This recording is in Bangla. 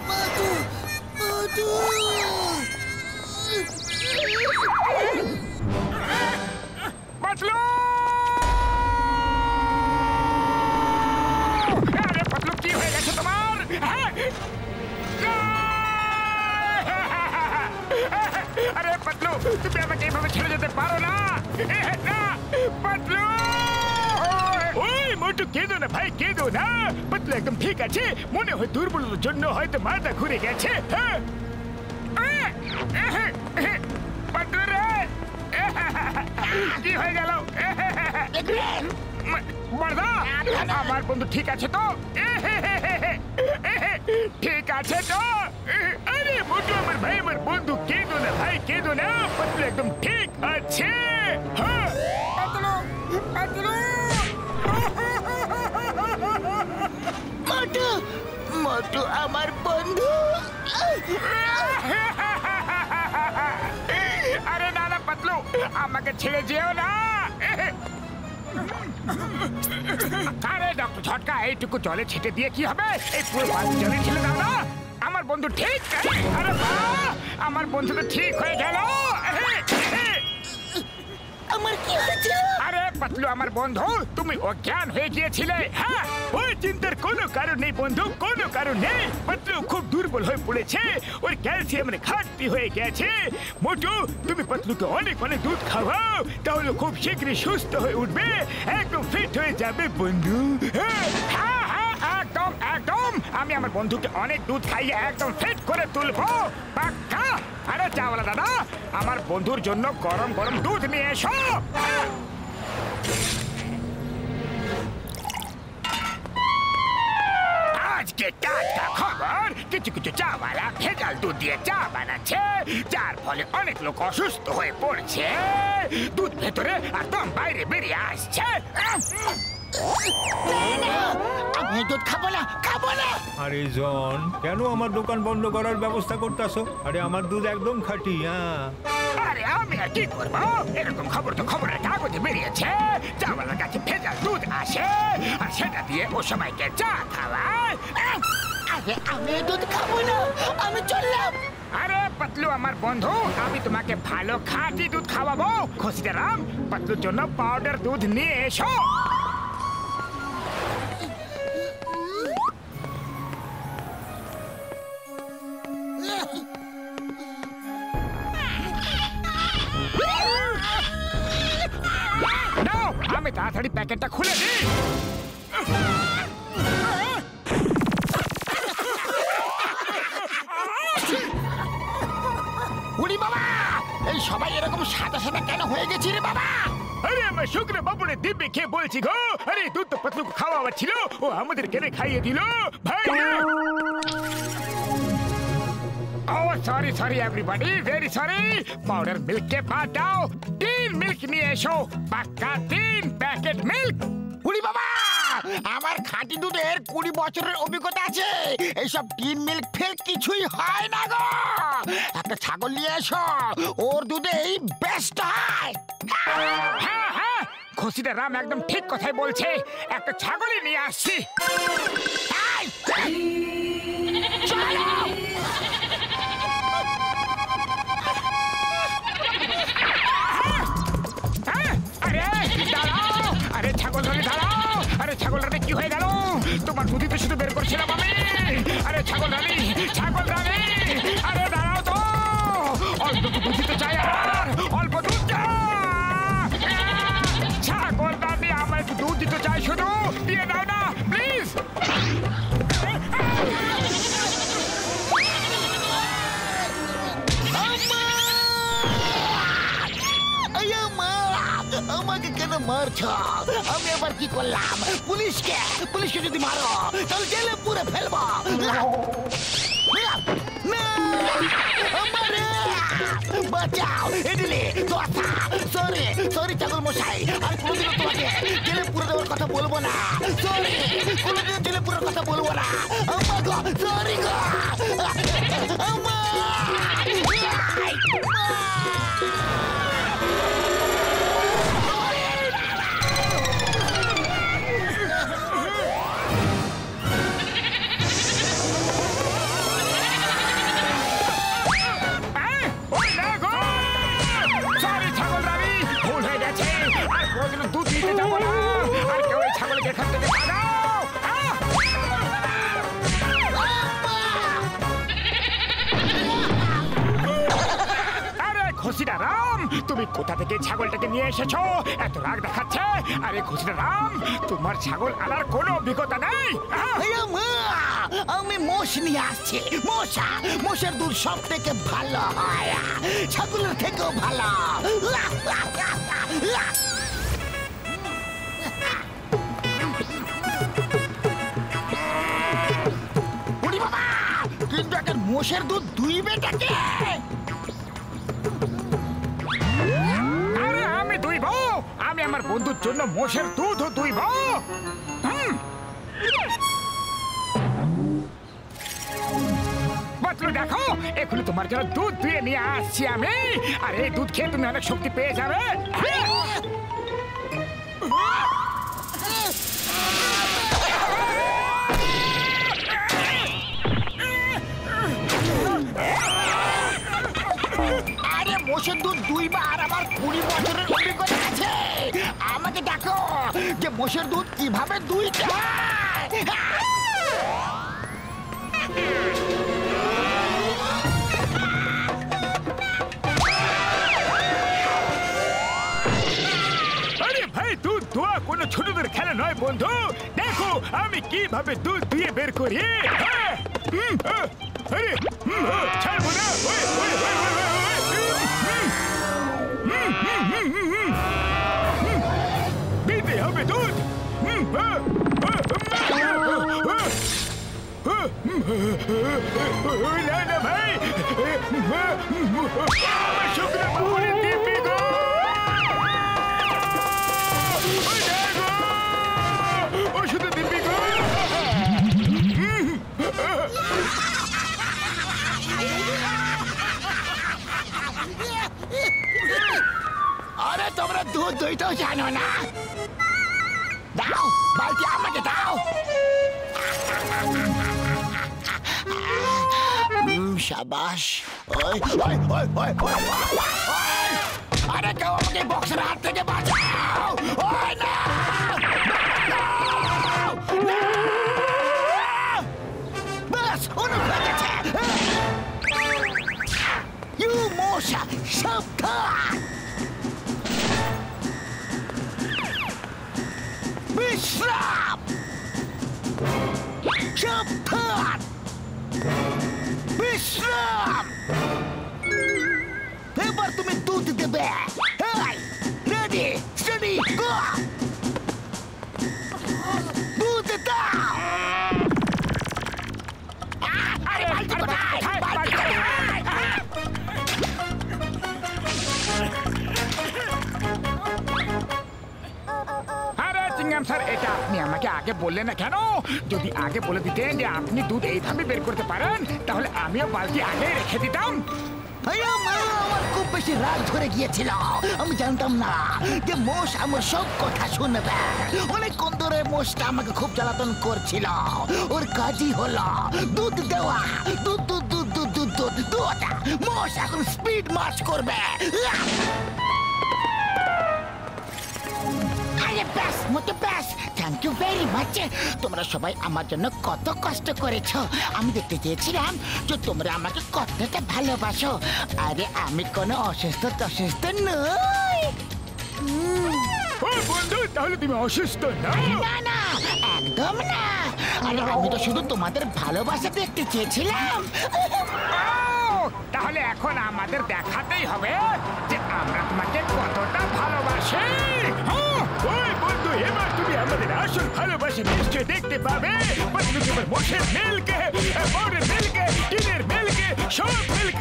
মাটু মাটু পাতলু! আরে পাতলু, কি হয়ে গেছে তোমার? আরে পাতলু, তুমি আমাকে এইভাবে ছেড়ে যেতে পারো না। না পাতলু! ওই মোটু, কেঁদো না ভাই, কেঁদো না। পাতলু একদম ঠিক আছে। মনে হয় দুর্বলতার জন্য হয়তো মাথা ঘুরে গেছে। পাতলু রে, কি হয়ে গেল? বড়দা, আমার বন্ধু ঠিক আছে তো? ঠিক আছে তো? আরে মোটু আমার ভাই, আমার বন্ধু, কেঁদো না ভাই, কেঁদো না। পাতলু একদম ঠিক আছে। পাতলু, পাতলু! মাটু মাটু আমার বন্ধু। আরে না না পাতলু, আমাকে ছেড়ে যেও না। আরে ডক্টর ঝটকা, এইটুকু জলে ছেটে দিয়ে কি হবে? এই পুরো বালতি জলে ছেড়ে দাও না। আমার বন্ধু ঠিক। আরে বাহ, আমার বন্ধু তো ঠিক হয়ে গেল। আমার কি হয়েছে? আরে পাতলু আমার বন্ধু, তুমি অজ্ঞান হয়ে গিয়েছিলে। হ্যাঁ, ওই চিন্তার কোনো কারণ নেই বন্ধু, কোনো কারণ নেই। পাতলু খুব দুর্বল হয়ে পড়েছে, ওর ক্যালসিয়ামের ঘাটতি হয়ে গেছে। মোটু, তুমি পাতলুকে অনেক অনেক দুধ খাওয়াও, তাহলে খুব শীঘ্রই সুস্থ হয়ে উঠবে, একদম ফিট হয়ে যাবে বন্ধু। হ্যাঁ হ্যাঁ, একদম একদম। আমি আমার বন্ধুকে অনেক দুধ খাইয়ে একদম ফিট করে তুলবো, পাক্কা। আরে চাওয়ালা দাদা, আমার বন্ধুর জন্য গরম গরম দুধ নিয়ে এসো। আজকে টাটকা খবর, কিছু কিছু চাওয়ালা ভেজাল দুধ দিয়ে চা বানাচ্ছে, যার ফলে অনেক লোক অসুস্থ হয়ে পড়ছে। দুধ ভেতরে আর দম বাইরে বেরিয়ে আসছে। আমি দুধ খাবো না, খাবো না। আরে জন, কেন আমার দোকান বন্ধ করার ব্যবস্থা করতেছো? আরে আমার দুধ একদম খাঁটি। আরে আমি আর কি করবো, এরকম খবর তো খবরের কাগজে বেরিয়েছে। চাওয়ালার কাছে ভেজাল দুধ আসে, আর সেটা দিয়ে ও সবাইকে চা খাওয়ায়। আরে আমি দুধ খাবো না, আমি চললাম। আরে পাতলু আমার বন্ধু, আমি তোমাকে ভালো খাঁটি দুধ খাওয়াবো। খুশিরাম, পাতলুর জন্য পাউডার দুধ নিয়ে এসো। নাও, আমি তাড়াতাড়ি প্যাকেটটা খুলে দিই। উড়ি বাবা, এই সবাই এরকম সাদা সাদা কেন হয়ে গেছি রে বাবা? আরে আমার শুকনো বাবুরে দিব্যে খেয়ে বলছি গো। আরে দুধ তো পাতলুকে খাওয়াবার ছিল, ও আমাদের কেনে খাইয়ে দিল ভাই। Oh, sorry, sorry everybody, very sorry. Powder মিল্ককে বাদ দাও, টিন মিল্ক নিয়ে এসো, পাক্কা 3 প্যাকেট মিল্ক। উড়ি বাবা, আমার খাঁটি দুধের 20 বছরের অভিজ্ঞতা আছে, এইসব টিন মিল্ক ফেল কিছুই হয় না গো। একটা ছাগল নিয়ে এসো, ওর দুধেই বেস্ট হয়। হ্যাঁ হ্যাঁ, খুশিটা রাম একদম ঠিক কথাই বলছে, একটা ছাগলই নিয়ে আসছি। চলো। আরে দাঁড়াও, আরে ছাগল রানী দাঁড়াও। আরে ছাগল রানী কি হয়ে গেল? তোমার দুধই তো শুধু বের করছিলাম আমি। আরে ছাগল রানী, ছাগল রানী, আরে দাঁড়াও তো, অল্প দুধ দিতে চাই, আর অল্প দুধ ছাগল রানী, আমার একটু দুধ দিতে চাই, শুধু দিয়ে দাও না প্লিজ। আমাকে কেন মারছ? আমি আবার কি করলাম? পুলিশকে যদি মারো তাহলে জেলে পুরে ফেলবো। বাঁচাও, এদিলে দোস্তা। সরি সরি ছাগল মশাই, আর কোনোদিনও তোমাকে জেলে পুরে দেওয়ার কথা বলবো না। সরি, কোনোদিনও জেলে পুরের কথা বলবো না। আমার গো, সরি গো। তুমি কোথা থেকে ছাগলটাকে নিয়ে এসেছো? এত রাগ দেখাচ্ছে। আরে খুচরা রাম, তোমার ছাগল আনার কোনো অভিজ্ঞতা নেই? আমি মোষ নিয়ে আসছি। মোষের দুধ সব থেকে ভালো হয়, ছাগলের থেকেও ভালো। কিন্তু একটা মোষের দুধ দুইবেটাকে? আরে আমি দুইব, আমি আমার বন্ধুর জন্য মোষের দুধও দুইব। বাতলু দেখো, এখনই তোমার জন্য দুধ দুয়ে নিয়ে আসছি আমি। আর এই দুধ খেয়ে তুমি অনেক শক্তি পেয়ে যাবে। আরে মোষের দুধ দুইবার আমার 20 বছরের অভিজ্ঞতা আছে। আমাকে দেখো যে মোষের দুধ কিভাবে দুইতে হয়। আরে ভাই, দুধ দোয়া কোনো ছোটদের খেলা নয় বন্ধু। দেখো আমি কিভাবে দুধ দিয়ে বের করি। আরে ছাড়বো না। দিতে হবে দুধ। না না ভাই, আমার শুকনো পুকুরে দিবি গো। ও শুধু দিবি গো। আরে তোমরা দুধ দুইটাও জানো না? দাও বালতি আমাকে দাও। শাবাশ। আরে কেউ আমাকে বক্সের হাত থেকে বাঁচাও। না বাস অনু গেছে। ইউ মশা সাবধান। বিশ্রাম। সাবধান। বিশ্রাম। এবার তুমি দুধ দেবে। Ready steady go. দুধ দাও। আরে বালতি কোথায়? বালতি কোথায়? স্যার, এটা আপনি আমাকে আগে বললেন না কেন? যদি আগে বলে দিতেন যে আপনি দুধ এইভাবে বের করতে পারেন, তাহলে আমিও বালতি আগে রেখে দিতাম। আমার খুব বেশি রাগ ধরে গিয়েছিল। আমি জানতাম না যে মোষ আমার সব কথা শুনবে। অনেকক্ষণ ধরে মোষটা আমাকে খুব জ্বালাতন করছিল। ওর কাজই হলো দুধ দেওয়া। দুধ দুধ দুধ দুধ দুধ দুধ দুধ। মোষ এখন স্পিড মার্চ করবে। ব্যাস মতো ব্যাস। Thank you very much. তোমরা সবাই আমার জন্য কত কষ্ট করেছো। আমি দেখতে চেয়েছিলাম যে তোমরা আমাকে কতটা ভালোবাসো। আরে আমি কোনো অসুস্থ নই। বন্ধু, তাহলে তুমি অসুস্থ না? না না, একদম না। আরে আমি তো শুধু তোমাদের ভালোবাসা দেখতে চেয়েছিলাম। তাহলে এখন আমাদের দেখাতেই হবে যে আমরা তোমাকে কতটা ভালোবাসি। ওই বন্ধু, এবার তুমি আমাদের আসল ভালোবাসা নিশ্চয় দেখতে পাবে। মোষের মিল্কে, টিনের মিল্কে, সব মিল্ক